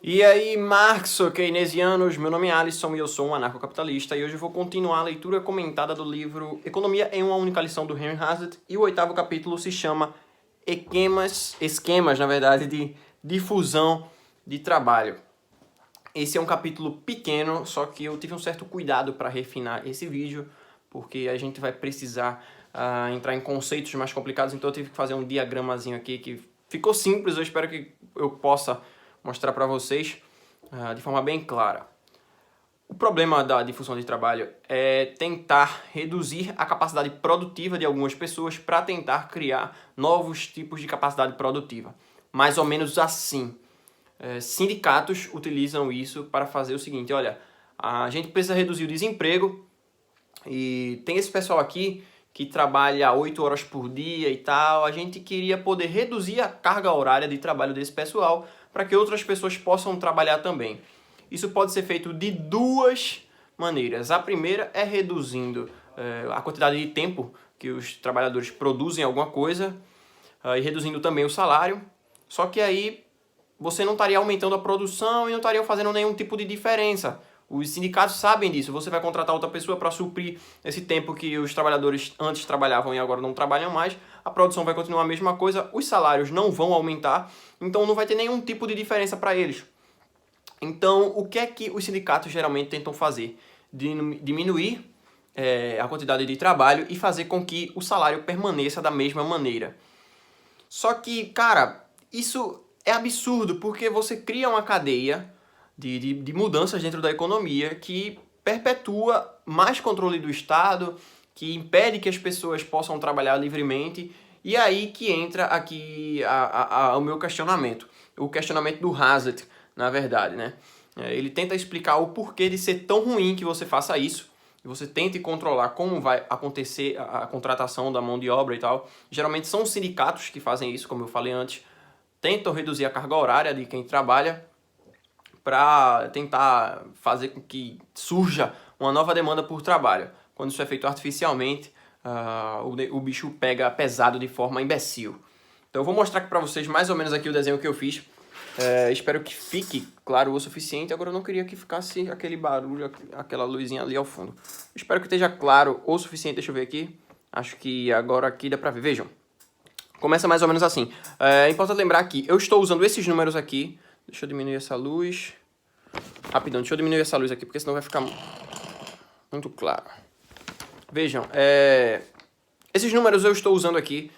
E aí, marxo-keynesianos, meu nome é Alisson e eu sou um anarcocapitalista e hoje eu vou continuar a leitura comentada do livro Economia em uma única lição do Henry Hazlitt e o 8º capítulo se chama Esquemas, na verdade, de difusão de trabalho. Esse é um capítulo pequeno, só que eu tive um certo cuidado para refinar esse vídeo, porque a gente vai precisar entrar em conceitos mais complicados, então eu tive que fazer um diagramazinho aqui que ficou simples, eu espero que eu possa mostrar para vocês de forma bem clara. O problema da difusão de trabalho é tentar reduzir a capacidade produtiva de algumas pessoas para tentar criar novos tipos de capacidade produtiva. Mais ou menos assim. Sindicatos utilizam isso para fazer o seguinte, olha, a gente precisa reduzir o desemprego e tem esse pessoal aqui que trabalha 8 horas por dia e tal, a gente queria poder reduzir a carga horária de trabalho desse pessoal para que outras pessoas possam trabalhar também. Isso pode ser feito de duas maneiras. A primeira é reduzindo a quantidade de tempo que os trabalhadores produzem alguma coisa e reduzindo também o salário. Só que aí você não estaria aumentando a produção e não estaria fazendo nenhum tipo de diferença. Os sindicatos sabem disso. Você vai contratar outra pessoa para suprir esse tempo que os trabalhadores antes trabalhavam e agora não trabalham mais. A produção vai continuar a mesma coisa, os salários não vão aumentar, então não vai ter nenhum tipo de diferença para eles. Então, o que é que os sindicatos geralmente tentam fazer? Diminuir a quantidade de trabalho e fazer com que o salário permaneça da mesma maneira. Só que, cara, isso é absurdo, porque você cria uma cadeia de mudanças dentro da economia que perpetua mais controle do Estado, que impede que as pessoas possam trabalhar livremente, e aí que entra aqui o meu questionamento. O questionamento do Hazlitt, na verdade, né? Ele tenta explicar o porquê de ser tão ruim que você faça isso, e você tente controlar como vai acontecer a contratação da mão de obra e tal. Geralmente são os sindicatos que fazem isso, como eu falei antes, tentam reduzir a carga horária de quem trabalha para tentar fazer com que surja uma nova demanda por trabalho. Quando isso é feito artificialmente, o bicho pega pesado de forma imbecil. Então eu vou mostrar aqui para vocês mais ou menos aqui o desenho que eu fiz. Espero que fique claro o suficiente. Agora eu não queria que ficasse aquele barulho, aquela luzinha ali ao fundo. Espero que esteja claro o suficiente. Deixa eu ver aqui. Acho que agora aqui dá para ver. Vejam. Começa mais ou menos assim. É importante lembrar que eu estou usando esses números aqui. Deixa eu diminuir essa luz. Rapidão, deixa eu diminuir essa luz aqui, porque senão vai ficar muito claro. Vejam, esses números eu estou usando aqui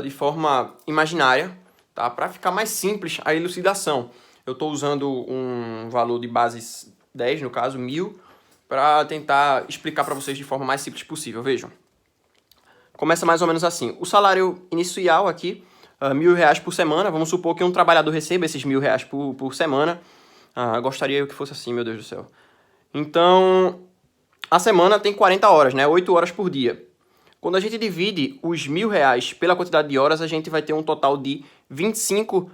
de forma imaginária, tá? Para ficar mais simples a elucidação. Eu estou usando um valor de base 10, no caso, 1000, para tentar explicar para vocês de forma mais simples possível. Vejam. Começa mais ou menos assim. O salário inicial aqui, R$1.000 por semana. Vamos supor que um trabalhador receba esses R$1.000 por semana. Gostaria que fosse assim, meu Deus do céu. Então, a semana tem 40 horas, né? 8 horas por dia. Quando a gente divide os R$1.000 pela quantidade de horas, a gente vai ter um total de R$25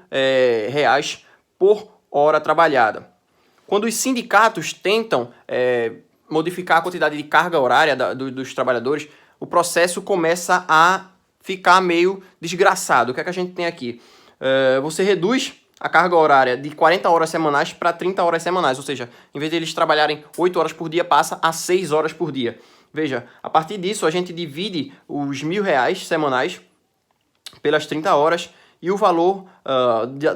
reais por hora trabalhada. Quando os sindicatos tentam modificar a quantidade de carga horária dos trabalhadores, o processo começa a ficar meio desgraçado. O que é que a gente tem aqui? Você reduz a carga horária de 40 horas semanais para 30 horas semanais, ou seja, em vez de eles trabalharem 8 horas por dia, passa a 6 horas por dia. Veja, a partir disso a gente divide os R$1.000 semanais pelas 30 horas e o valor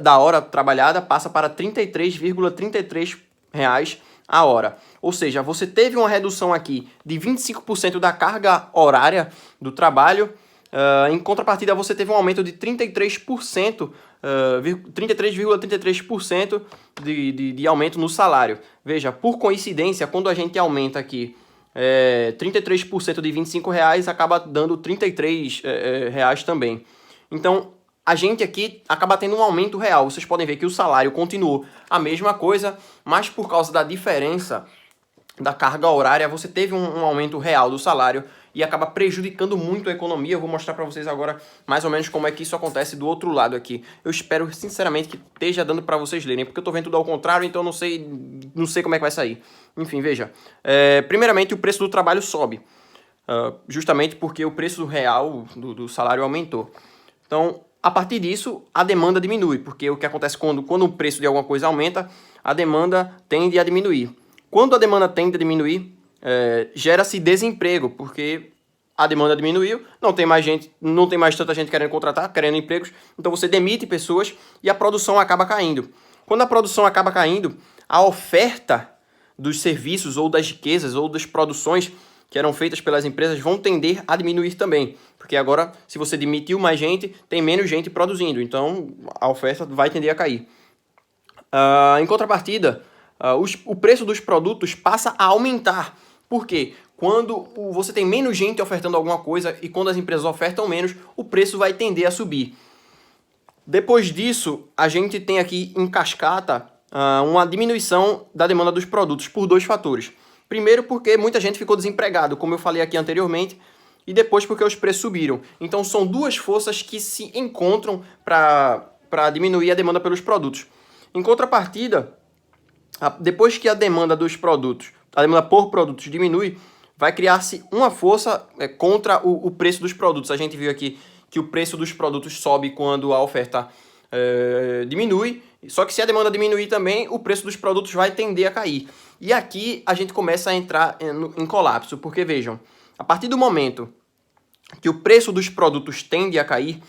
da hora trabalhada passa para R$33,33 a hora. Ou seja, você teve uma redução aqui de 25% da carga horária do trabalho, em contrapartida você teve um aumento de 33%, 33,33% de aumento no salário. Veja, por coincidência, quando a gente aumenta aqui 33% de R$25 acaba dando R$33 reais também. Então, a gente aqui acaba tendo um aumento real. Vocês podem ver que o salário continuou a mesma coisa, mas por causa da diferença da carga horária, você teve um aumento real do salário e acaba prejudicando muito a economia. Eu vou mostrar para vocês agora mais ou menos como é que isso acontece do outro lado aqui. Eu espero sinceramente que esteja dando para vocês lerem, porque eu tô vendo tudo ao contrário, então não sei como é que vai sair. Enfim, veja. Primeiramente, o preço do trabalho sobe, justamente porque o preço real do salário aumentou. Então, a partir disso, a demanda diminui, porque o que acontece quando o preço de alguma coisa aumenta, a demanda tende a diminuir. Quando a demanda tende a diminuir, gera-se desemprego, porque a demanda diminuiu, não tem mais tanta gente querendo contratar, querendo empregos, então você demite pessoas e a produção acaba caindo. Quando a produção acaba caindo, a oferta dos serviços ou das riquezas ou das produções que eram feitas pelas empresas vão tender a diminuir também, porque agora, se você demitiu mais gente, tem menos gente produzindo, então a oferta vai tender a cair. Em contrapartida, o preço dos produtos passa a aumentar. Por quê? Quando você tem menos gente ofertando alguma coisa e quando as empresas ofertam menos, o preço vai tender a subir. Depois disso, a gente tem aqui em cascata uma diminuição da demanda dos produtos por dois fatores. Primeiro, porque muita gente ficou desempregado, como eu falei aqui anteriormente, e depois porque os preços subiram. Então são duas forças que se encontram para diminuir a demanda pelos produtos. Em contrapartida, depois que a demanda dos produtos, a demanda por produtos diminui, vai criar-se uma força contra o preço dos produtos. A gente viu aqui que o preço dos produtos sobe quando a oferta diminui, só que se a demanda diminuir também, o preço dos produtos vai tender a cair. E aqui a gente começa a entrar em colapso, porque vejam, a partir do momento que o preço dos produtos tende a cair,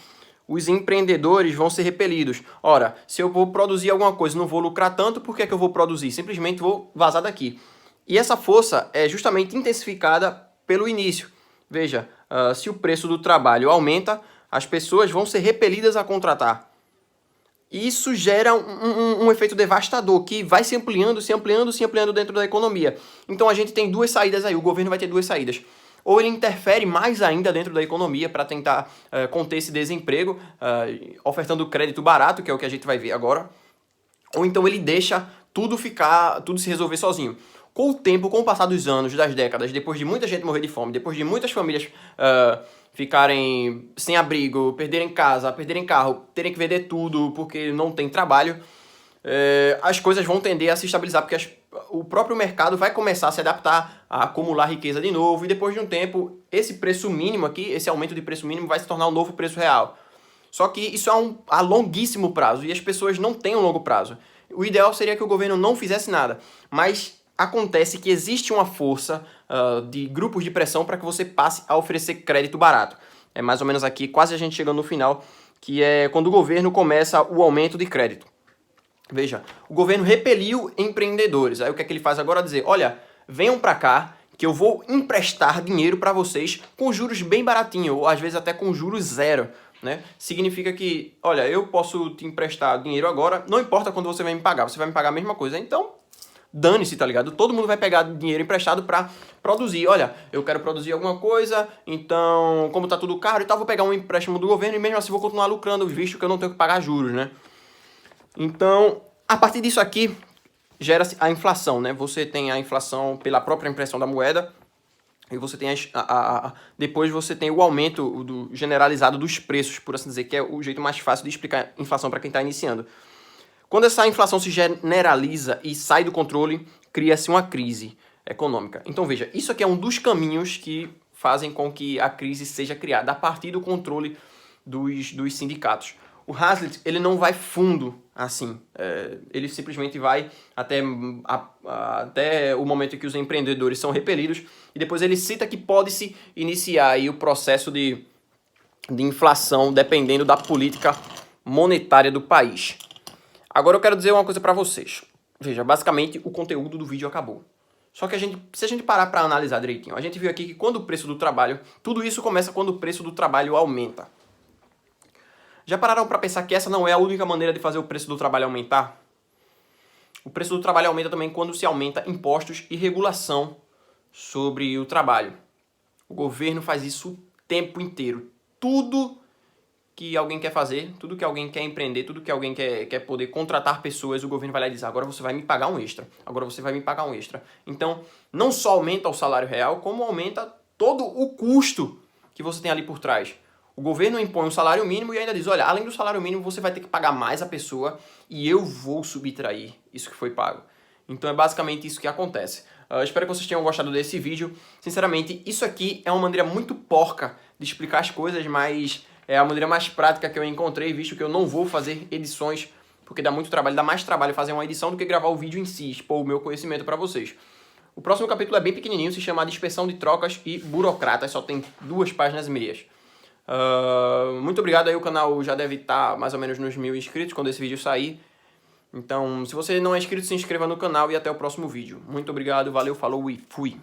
os empreendedores vão ser repelidos. Ora, se eu vou produzir alguma coisa e não vou lucrar tanto, por que é que eu vou produzir? Simplesmente vou vazar daqui. E essa força é justamente intensificada pelo início. Veja, se o preço do trabalho aumenta, as pessoas vão ser repelidas a contratar. Isso gera um efeito devastador que vai se ampliando dentro da economia. Então a gente tem duas saídas aí, o governo vai ter duas saídas. Ou ele interfere mais ainda dentro da economia para tentar conter esse desemprego, ofertando crédito barato, que é o que a gente vai ver agora. Ou então ele deixa tudo se resolver sozinho. Com o tempo, com o passar dos anos, das décadas, depois de muita gente morrer de fome, depois de muitas famílias ficarem sem abrigo, perderem casa, perderem carro, terem que vender tudo porque não tem trabalho, as coisas vão tender a se estabilizar, porque o próprio mercado vai começar a se adaptar, a acumular riqueza de novo, e depois de um tempo, esse preço mínimo aqui, esse aumento de preço mínimo vai se tornar um novo preço real. Só que isso é a longuíssimo prazo, e as pessoas não têm um longo prazo. O ideal seria que o governo não fizesse nada, mas acontece que existe uma força de grupos de pressão para que você passe a oferecer crédito barato. É mais ou menos aqui, quase a gente chegando no final, que é quando o governo começa o aumento de crédito. Veja, o governo repeliu empreendedores. Aí o que é que ele faz agora? Dizer, olha, venham para cá que eu vou emprestar dinheiro para vocês com juros bem baratinho, ou às vezes até com juros zero. Né? Significa que, olha, eu posso te emprestar dinheiro agora, não importa quando você vai me pagar, você vai me pagar a mesma coisa. Então, dane-se, tá ligado? Todo mundo vai pegar dinheiro emprestado para produzir. Olha, eu quero produzir alguma coisa, então, como tá tudo caro e tal, vou pegar um empréstimo do governo e mesmo assim vou continuar lucrando, visto que eu não tenho que pagar juros, né? Então, a partir disso aqui, gera-se a inflação, né? Você tem a inflação pela própria impressão da moeda, e você tem depois você tem o aumento generalizado dos preços, por assim dizer, que é o jeito mais fácil de explicar inflação para quem está iniciando. Quando essa inflação se generaliza e sai do controle, cria-se uma crise econômica. Então veja, isso aqui é um dos caminhos que fazem com que a crise seja criada a partir do controle dos sindicatos. O Hazlitt, ele não vai fundo assim, ele simplesmente vai até o momento em que os empreendedores são repelidos e depois ele cita que pode-se iniciar aí o processo de inflação dependendo da política monetária do país. Agora eu quero dizer uma coisa para vocês. Veja, basicamente o conteúdo do vídeo acabou. Só que se a gente parar para analisar direitinho, a gente viu aqui que quando o preço do trabalho, tudo isso começa quando o preço do trabalho aumenta. Já pararam para pensar que essa não é a única maneira de fazer o preço do trabalho aumentar? O preço do trabalho aumenta também quando se aumenta impostos e regulação sobre o trabalho. O governo faz isso o tempo inteiro. Tudo que alguém quer fazer, tudo que alguém quer empreender, tudo que alguém quer poder contratar pessoas, o governo vai lá e diz, agora você vai me pagar um extra, agora você vai me pagar um extra. Então, não só aumenta o salário real, como aumenta todo o custo que você tem ali por trás. O governo impõe um salário mínimo e ainda diz, olha, além do salário mínimo, você vai ter que pagar mais a pessoa e eu vou subtrair isso que foi pago. Então é basicamente isso que acontece. Espero que vocês tenham gostado desse vídeo. Sinceramente, isso aqui é uma maneira muito porca de explicar as coisas, mas É a maneira mais prática que eu encontrei, visto que eu não vou fazer edições, porque dá muito trabalho, dá mais trabalho fazer uma edição do que gravar o vídeo em si, expor o meu conhecimento para vocês. O próximo capítulo é bem pequenininho, se chama Dispersão de Trocas e Burocratas, só tem 2 páginas e meias. Muito obrigado aí, o canal já deve estar mais ou menos nos 1000 inscritos quando esse vídeo sair. Então, se você não é inscrito, se inscreva no canal e até o próximo vídeo. Muito obrigado, valeu, falou e fui!